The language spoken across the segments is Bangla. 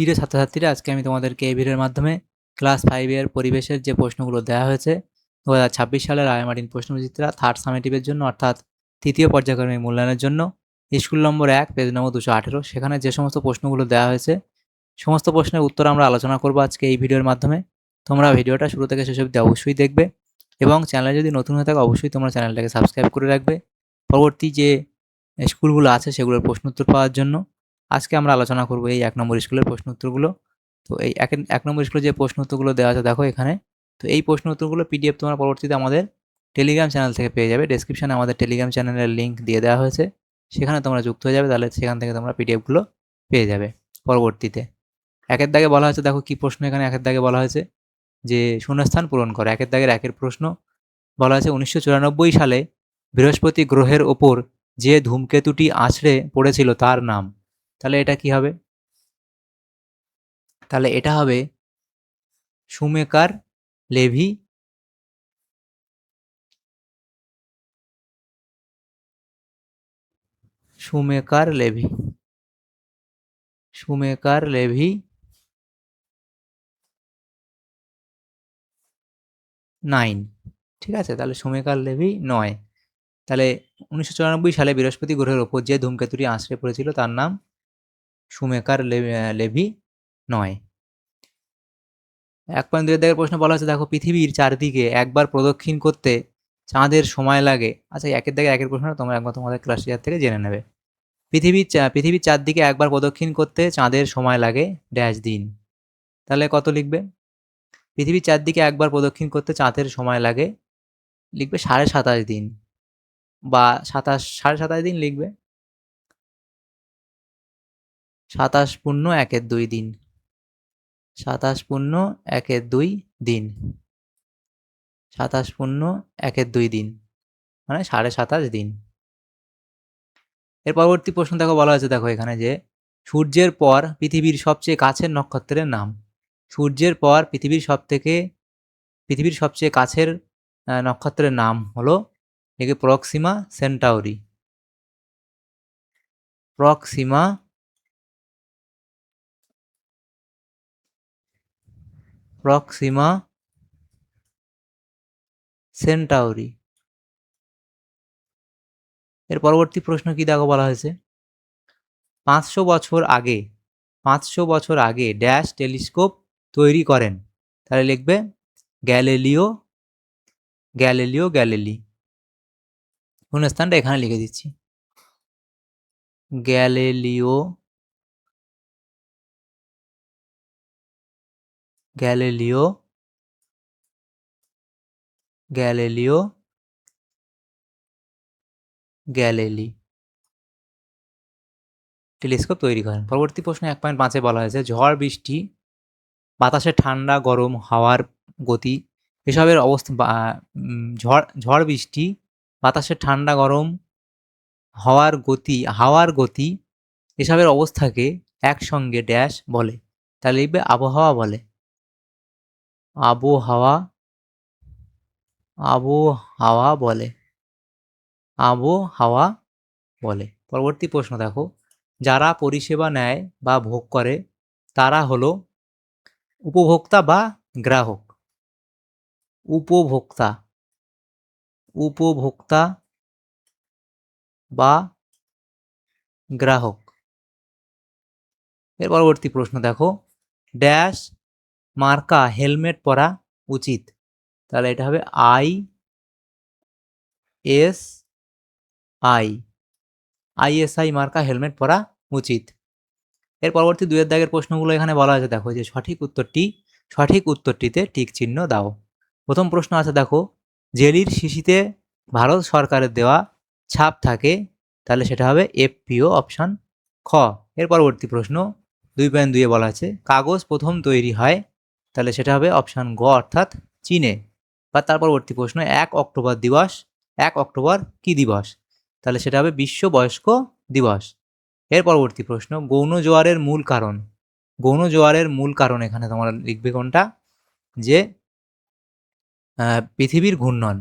প্রিয় ছাত্রছাত্রীরা, আজকে আমি তোমাদেরকে এই ভিডিওর মাধ্যমে ক্লাস 5 এর পরিবেশের যে প্রশ্নগুলো দেওয়া হয়েছে 2026 সালের রায়মার্টিন প্রশ্নবিচিত্রা থার্ড সামেটিভের জন্য, অর্থাৎ তৃতীয় পর্যায়ক্রমিক মূল্যায়নের জন্য, স্কুল নম্বর 1 পেজ নম্বর 218, সেখানে যে সমস্ত প্রশ্নগুলো দেওয়া হয়েছে সমস্ত প্রশ্নের উত্তর আমরা আলোচনা করব আজকে এই ভিডিওর মাধ্যমে। তোমরা ভিডিওটা শুরু থেকে শেষ অবধি অবশ্যই দেখবে এবং চ্যানেলে যদি নতুন হয়ে থাকে অবশ্যই তোমরা চ্যানেলটাকে সাবস্ক্রাইব করে রাখবে পরবর্তী যে স্কুলগুলো আছে সেগুলোর প্রশ্ন উত্তর পাওয়ার জন্য। আজকে আমরা আলোচনা করব এই 1 নম্বর স্কুলের প্রশ্ন উত্তরগুলো। তো এই এক নম্বর স্কুলে যে প্রশ্ন উত্তরগুলো দেওয়া আছে দেখো এখানে। তো এই প্রশ্ন উত্তরগুলো পিডিএফ তোমরা পরবর্তীতে আমাদের টেলিগ্রাম চ্যানেল থেকে পেয়ে যাবে। ডেসক্রিপশনে আমাদের টেলিগ্রাম চ্যানেলের লিঙ্ক দিয়ে দেওয়া হয়েছে, সেখানে তোমরা যুক্ত হয়ে যাবে, তাহলে সেখান থেকে তোমরা পিডিএফগুলো পেয়ে যাবে পরবর্তীতে। একের দাগে বলা হয়েছে, দেখো কি প্রশ্ন এখানে। একের দাগে বলা হয়েছে যে শূন্যস্থান পূরণ করে। একের দাগের একের প্রশ্ন বলা হয়েছে 1994 সালে বৃহস্পতি গ্রহের ওপর যে ধূমকেতুটি আছড়ে পড়েছিল তার নাম। তাহলে এটা কি হবে? তাহলে এটা হবে শুমেকার লেভি শুমেকার লেভি 9। ঠিক আছে, তাহলে শুমেকার লেভি 9। তাহলে 1994 সালে বৃহস্পতি গ্রহের ওপর যে ধূমকেতুটি আছড়ে পড়েছিল তার নাম শুমেকার লেভি 9। 1.2 দাগের প্রশ্ন বলা হচ্ছে, দেখো পৃথিবীর চারদিকে একবার প্রদক্ষিণ করতে চাঁদের সময় লাগে। আচ্ছা, একের দাগে একের প্রশ্ন তোমরা একবার তোমাদের ক্লাস টিচার থেকে জেনে নেবে। পৃথিবীর চারদিকে একবার প্রদক্ষিণ করতে চাঁদের সময় লাগে ড্যাশ দিন। তাহলে কত লিখবে? পৃথিবীর চারদিকে একবার প্রদক্ষিণ করতে চাঁদের সময় লাগে, লিখবে 27.5 দিন বা 27.5 দিন লিখবে। 27.1 দিন। 27.1 দিন 27.1 দিন মানে 27.5 দিন। এর পরবর্তী প্রশ্ন দেখো বলা হয়েছে, দেখো এখানে যে সূর্যের পর পৃথিবীর সবচেয়ে কাছের নক্ষত্রের নাম। সূর্যের পর পৃথিবীর সবচেয়ে কাছের নক্ষত্রের নাম হলো একে প্রক্সিমা সেন্টাউরি। Proxima Centauri. এর পরবর্তী প্রশ্ন কি দেখো বলা হয়েছে, 500 বছর আগে ড্যাশ টেলিস্কোপ তৈরি করেন। তাহলে লিখবে গ্যালিলিও গ্যালিলি। শূন্যস্থানটা এখানে লিখে দিচ্ছি, গ্যালিলিও গ্যালিলি টেলিস্কোপ তৈরি করেন। পরবর্তী প্রশ্ন 1.5 বলা হয়েছে, ঝড় বৃষ্টি, বাতাসে ঠান্ডা গরম হাওয়ার গতি এসবের অবস্থা। ঝড় বৃষ্টি, বাতাসে ঠান্ডা গরম হাওয়ার গতি এসবের অবস্থাকে একসঙ্গে ড্যাশ বলে। তাহলে লিখবে আবহাওয়া বলে। আবহাওয়া বলে। পরবর্তী প্রশ্ন দেখো, যারা পরিষেবা নেয় বা ভোগ করে তারা হলো উপভোক্তা বা গ্রাহক। উপভোক্তা বা গ্রাহক। এর পরবর্তী প্রশ্ন দেখো, ড্যাশ মার্কা হেলমেট পরা উচিত। তাহলে এটা হবে ISI মার্কা হেলমেট পরা উচিত। এর পরবর্তী 2 দাগের প্রশ্নগুলো এখানে বলা আছে, দেখো যে সঠিক উত্তরটিতে টিক চিহ্ন দাও। প্রথম প্রশ্ন আছে, দেখো জেলির শিশিতে ভারত সরকারের দেওয়া ছাপ থাকে। তাহলে সেটা হবে FPO অপশন খ। এর পরবর্তী প্রশ্ন 2.2 বলা আছে, কাগজ প্রথম তৈরি হয়। তাহলে সেটা হবে অপশন গ, অর্থাৎ চীনে। বা তার পরবর্তী প্রশ্ন 1 অক্টোবর কি দিবস? তাহলে সেটা হবে বিশ্ব বয়স্ক দিবস। এর পরবর্তী প্রশ্ন, গৌণ জোয়ারের মূল কারণ এখানে তোমরা লিখবে কোনটা? যে পৃথিবীর ঘূর্ণন।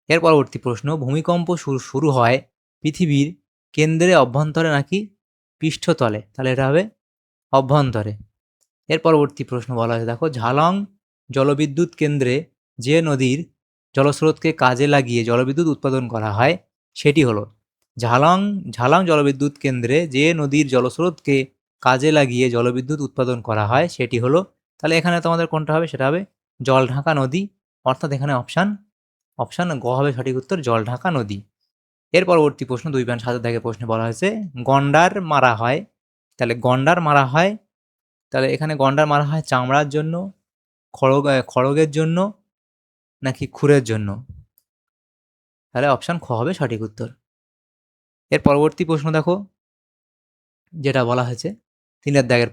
এর পরবর্তী প্রশ্ন, ভূমিকম্প শুরু হয় পৃথিবীর কেন্দ্রে, অভ্যন্তরে নাকি পৃষ্ঠতলে? তাহলে এটা হবে অভ্যন্তরে। এর পরবর্তী প্রশ্ন বলা হয়েছে, দেখো, ঝালং জলবিদ্যুৎ কেন্দ্রে যে নদীর জলস্রোতকে কাজে লাগিয়ে জলবিদ্যুৎ উৎপাদন করা হয় সেটি হলো। ঝালং ঝালং জলবিদ্যুৎ কেন্দ্রে যে নদীর জলস্রোতকে কাজে লাগিয়ে জলবিদ্যুৎ উৎপাদন করা হয় সেটি হলো। তাহলে এখানে তোমাদের কোনটা হবে? সেটা হবে জলঢাকা নদী, অর্থাৎ এখানে অপশান গ হবে সঠিক উত্তর, জলঢাকা নদী। এর পরবর্তী প্রশ্ন 2.7 দাগের প্রশ্নে বলা হয়েছে, গন্ডার মারা হয়। তাহলে গন্ডার মারা হয়, তাহলে এখানে গন্ডার মারা হয় চামড়ার জন্য, খড়গের জন্য, নাকি খুরের জন্য? তাহলে অপশান খ হবে সঠিক উত্তর। এর পরবর্তী প্রশ্ন দেখো, যেটা বলা হয়েছে 3 দাগের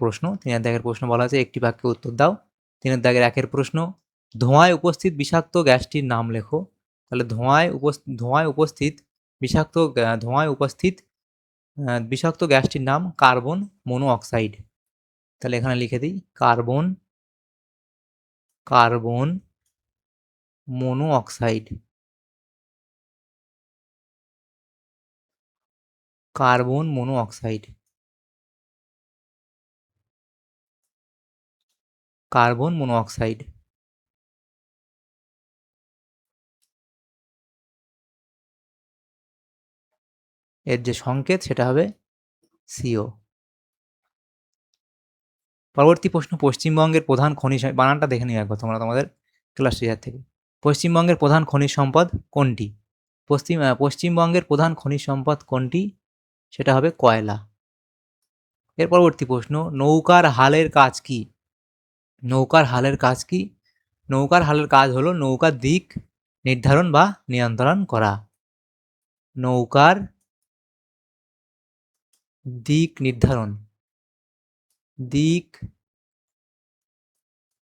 প্রশ্ন বলা হয়েছে, একটি বাক্যে উত্তর দাও। 3 দাগের 1 প্রশ্ন, ধোঁয়ায় উপস্থিত বিষাক্ত গ্যাসটির নাম লেখো। তাহলে ধোঁয়ায় উপস্থিত বিষাক্ত গ্যাসটির নাম কার্বন মনোঅক্সাইড। তাহলে এখানে লিখে দিই carbon monoxide. Carbon monoxide carbon monoxide এর যে সংকেত সেটা হবে সিও। পরবর্তী প্রশ্ন, পশ্চিমবঙ্গের প্রধান খনিজ, বানানটা দেখে নিও একবার তোমরা তোমাদের ক্লাস টিচার থেকে। পশ্চিমবঙ্গের প্রধান খনিজ সম্পদ কোনটি? পশ্চিমবঙ্গের প্রধান খনিজ সম্পদ কোনটি? সেটা হবে কয়লা। এর পরবর্তী প্রশ্ন, নৌকার হালের কাজ কি? নৌকার হালের কাজ কি? নৌকার হালের কাজ হলো নৌকার দিক নির্ধারণ বা নিয়ন্ত্রণ করা। নৌকার দিক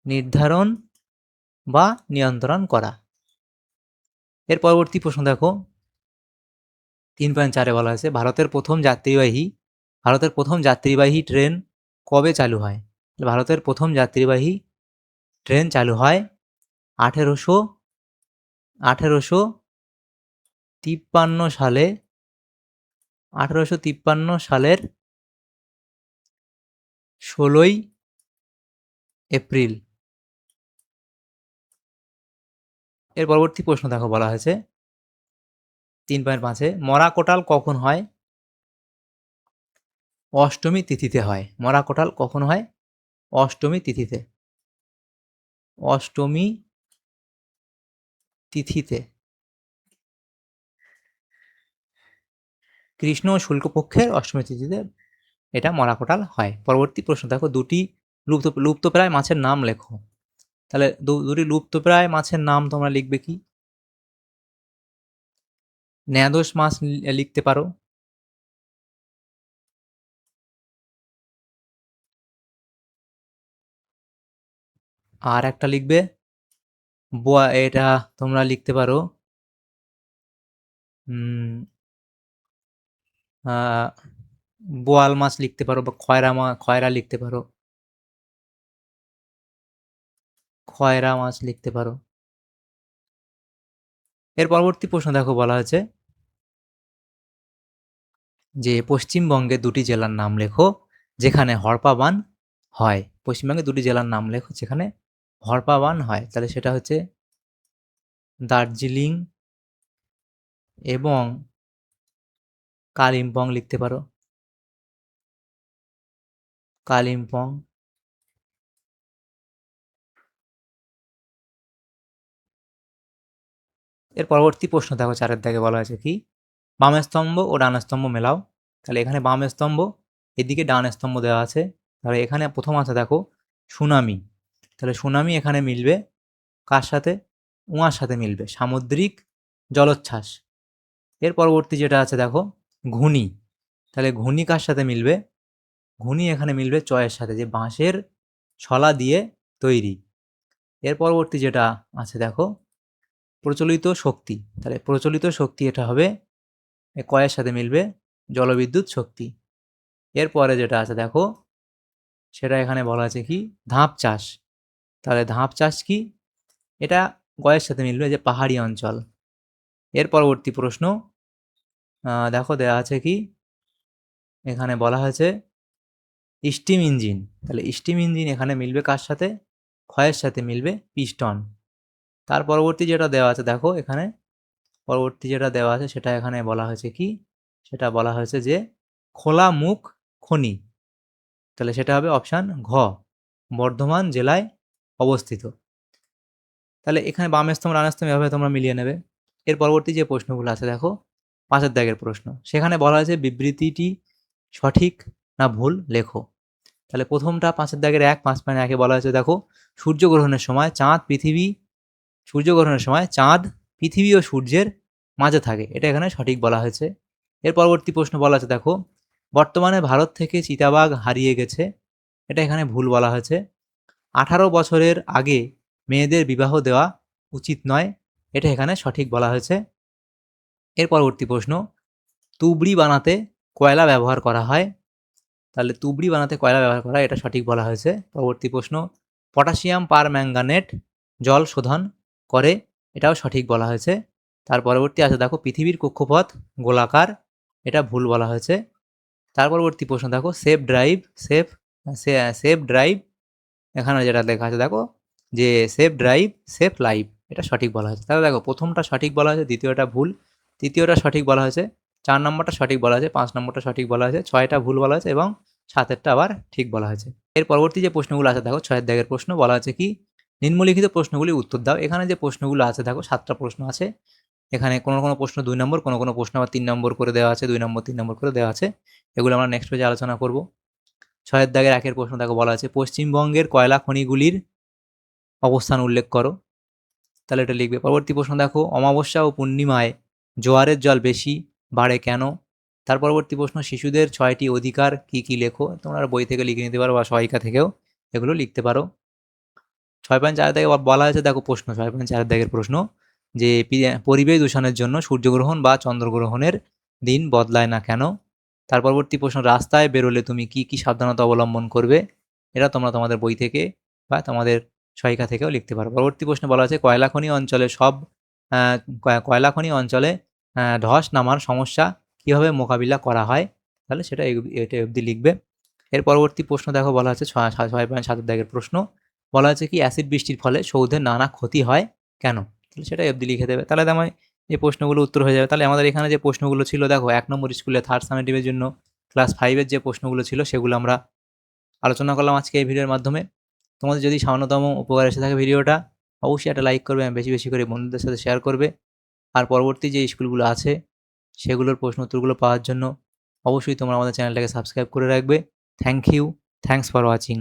নির্ধারণ বা নিয়ন্ত্রণ করা। এর পরবর্তী প্রশ্ন দেখো, 3.4 বলা হয়েছে, ভারতের প্রথম যাত্রীবাহী ট্রেন কবে চালু হয়? ভারতের প্রথম যাত্রীবাহী ট্রেন চালু হয় 1853 সালে। 1853 সালের 16ই এপ্রিল। এর পরবর্তী প্রশ্ন দেখো, বলা হয়েছে 3.5, মরা কোটাল কখন হয়? অষ্টমী তিথিতে হয়। মরা কোটাল কখন হয়? অষ্টমী তিথিতে। অষ্টমী তিথিতে। কৃষ্ণ ও শুক্লপক্ষের অষ্টমী তিথিতে এটা মরা কোটাল হয়। পরবর্তী প্রশ্ন দেখো, দুটি লুপ্তপ্রায় মাছের নাম লেখো। তাহলে দুটি লুপ্তপ্রায় মাছের নাম তোমরা লিখবে কি? ন্যাদোস মাছ লিখতে পারো, আর একটা লিখবে এটা তোমরা লিখতে পারো বোয়াল মাছ লিখতে পারো, বা খয়রা লিখতে পারো, খয়রা মাছ লিখতে পারো। এর পরবর্তী প্রশ্ন দেখো, বলা হয়েছে যে পশ্চিমবঙ্গে দুটি জেলার নাম লেখো যেখানে হড়পা বান হয়। পশ্চিমবঙ্গে দুটি জেলার নাম লেখো যেখানে হড়পা বান হয়। তাহলে সেটা হচ্ছে দার্জিলিং এবং কালিম্পং লিখতে পারো, কালিম্পং। এর পরবর্তী প্রশ্ন দেখো, 4 বলা হয়েছে কি, বাম স্তম্ভ ও ডান স্তম্ভ মেলাও। তাহলে এখানে বাম স্তম্ভ, এদিকে ডান স্তম্ভ দেওয়া আছে। তাহলে এখানে প্রথম আছে দেখো সুনামি। তাহলে সুনামি এখানে মিলবে কার সাথে? উয়ার সাথে মিলবে, সামুদ্রিক জলোচ্ছ্বাস। এর পরবর্তী যেটা আছে দেখো ঘূর্ণি। তাহলে ঘূর্ণি কার সাথে মিলবে? ঘূর্ণি এখানে মিলবে চয়ের সাথে, যে বাঁশের ছলা দিয়ে তৈরি। এর পরবর্তী যেটা আছে দেখো প্রচলিত শক্তি। তাহলে প্রচলিত শক্তি এটা হবে কয়ের সাথে মিলবে, জলবিদ্যুৎ শক্তি। এরপরে যেটা আছে দেখো সেটা এখানে বলা আছে কি, ধাপ চাষ। তাহলে ধাপ চাষ কি? এটা গয়ের সাথে মিলবে, যে পাহাড়ি অঞ্চল। এর পরবর্তী প্রশ্ন দেখো দেওয়া আছে কি, এখানে বলা হয়েছে স্টিম ইঞ্জিন। তাহলে স্টিম ইঞ্জিন এখানে মিলবে কার সাথে? ক্ষয়ের সাথে মিলবে পিস্টন। তার পরবর্তী যেটা দেওয়া আছে দেখো এখানে, পরবর্তী যেটা দেওয়া আছে সেটা এখানে বলা হয়েছে কি? সেটা বলা হয়েছে যে খোলা মুখ খনি। তাহলে সেটা হবে অপশান ঘ, বর্ধমান জেলায় অবস্থিত। তাহলে এখানে বাম স্তম্ভ ডান স্তম্ভ এভাবে তোমরা মিলিয়ে নেবে। এর পরবর্তী যে প্রশ্নগুলো আছে দেখো, 5 দাগের প্রশ্ন। সেখানে বলা হয়েছে বিবৃতিটি সঠিক না ভুল লেখো। তাহলে প্রথমটা 5 দাগের 5.1 বলা হয়েছে দেখো, সূর্যগ্রহণের সময় চাঁদ পৃথিবী ও সূর্যের মাঝে থাকে, এটা এখানে সঠিক বলা হয়েছে। এর পরবর্তী প্রশ্ন বলা আছে দেখো, বর্তমানে ভারত থেকে চিতাবাঘ হারিয়ে গেছে, এটা এখানে ভুল বলা হয়েছে। 18 বছরের আগে মেয়েদের বিবাহ দেওয়া উচিত নয়, এটা এখানে সঠিক বলা হয়েছে। এর পরবর্তী প্রশ্ন, তুবড়ি বানাতে কয়লা ব্যবহার করা হয়। তাহলে তুবড়ি বানাতে কয়লা ব্যবহার করা, এটা সঠিক বলা হয়েছে। পরবর্তী প্রশ্ন, পটাশিয়াম পারম্যাঙ্গানেট জল শোধন করে, এটাও সঠিক বলা হয়েছে। তার পরবর্তী আছে দেখো, পৃথিবীর কক্ষপথ গোলাকার, এটা ভুল বলা হয়েছে। তার পরবর্তী প্রশ্ন দেখো, সেফ ড্রাইভ এখানে যেটা লেখা আছে দেখো, যে সেফ ড্রাইভ সেফ লাইফ, এটা সঠিক বলা হয়েছে। তাহলে দেখো প্রথমটা সঠিক বলা হয়েছে, দ্বিতীয়টা ভুল, তৃতীয়টা সঠিক বলা হয়েছে, 4 নম্বরটা সঠিক বলা হয়েছে, 5 নম্বরটা সঠিক বলা হয়েছে, 6টা ভুল বলা হয়েছে এবং 7এরটা আবার ঠিক বলা হয়েছে। এর পরবর্তী যে প্রশ্নগুলো আছে দেখো, 6 দাগের প্রশ্ন বলা আছে কি, নিম্নলিখিত প্রশ্নগুলি উত্তর দাও। এখানে যে প্রশ্নগুলো আছে দেখো, 7টা প্রশ্ন আছে। এখানে কোনো কোনো প্রশ্ন 2 নম্বর, কোনো কোনো প্রশ্ন আবার 3 নম্বর করে দেওয়া আছে, 2 নম্বর 3 নম্বর করে দেওয়া আছে। এগুলো আমরা নেক্সট পেজে আলোচনা করব। 6 দাগের 1 প্রশ্ন দেখো, বলা আছে পশ্চিমবঙ্গের কয়লা খনিগুলির অবস্থান উল্লেখ করো। তাহলে এটা লিখবে। পরবর্তী প্রশ্ন দেখো, অমাবস্যা ও পূর্ণিমায় জোয়ারের জল বেশি বাড়ে কেন। তার পরবর্তী প্রশ্ন, শিশুদের 6টি অধিকার কি কি লেখো। তোমরা বই থেকে লিখে নিতে পারো বা সহায়িকা থেকেও এগুলো লিখতে পারো। 6.4 দাগে বলা হয়েছে দেখো প্রশ্ন, 6.4 দাগের প্রশ্ন, যে পরিবেশ দূষণের জন্য সূর্যগ্রহণ বা চন্দ্রগ্রহণের দিন বদলায় না কেন। তার পরবর্তী প্রশ্ন, রাস্তায় বেরোলে তুমি কি কি সাবধানতা অবলম্বন করবে। এটা তোমরা তোমাদের বই থেকে বা তোমাদের সহায়িকা থেকেও লিখতে পারো। পরবর্তী প্রশ্নে বলা আছে কয়লা খনি অঞ্চলে কয়লা খনি অঞ্চলে ধস নামার সমস্যা কিভাবে মোকাবিলা করা হয়। তাহলে সেটা এটা অবধি লিখবে। এর পরবর্তী প্রশ্ন দেখো, বলা আছে 6.7 দাগের প্রশ্ন, বলা আছে কি অ্যাসিড বৃষ্টির ফলে সৌধের নানা ক্ষতি হয় কেন। তাহলে সেটা অবধি লিখে দেবে। তাহলে আমার এই প্রশ্নগুলো উত্তর হয়ে যাবে। তাহলে আমাদের এখানে যে প্রশ্নগুলো ছিল দেখো, 1 নম্বর স্কুলে 3rd সামেটিভের জন্য ক্লাস 5-এর যে প্রশ্নগুলো ছিল সেগুলো আমরা আলোচনা করলাম আজকে এই ভিডিওর মাধ্যমে। তোমাদের যদি সামান্যতম উপকার এসে থাকে ভিডিওটা, অবশ্যই একটা লাইক করবে, বেশি বেশি করে বন্ধুদের সাথে শেয়ার করবে। আর পরবর্তী যে স্কুলগুলো আছে সেগুলোর প্রশ্ন উত্তরগুলো পাওয়ার জন্য অবশ্যই তোমরা আমাদের চ্যানেলটাকে সাবস্ক্রাইব করে রাখবে। Thank you, thanks for watching.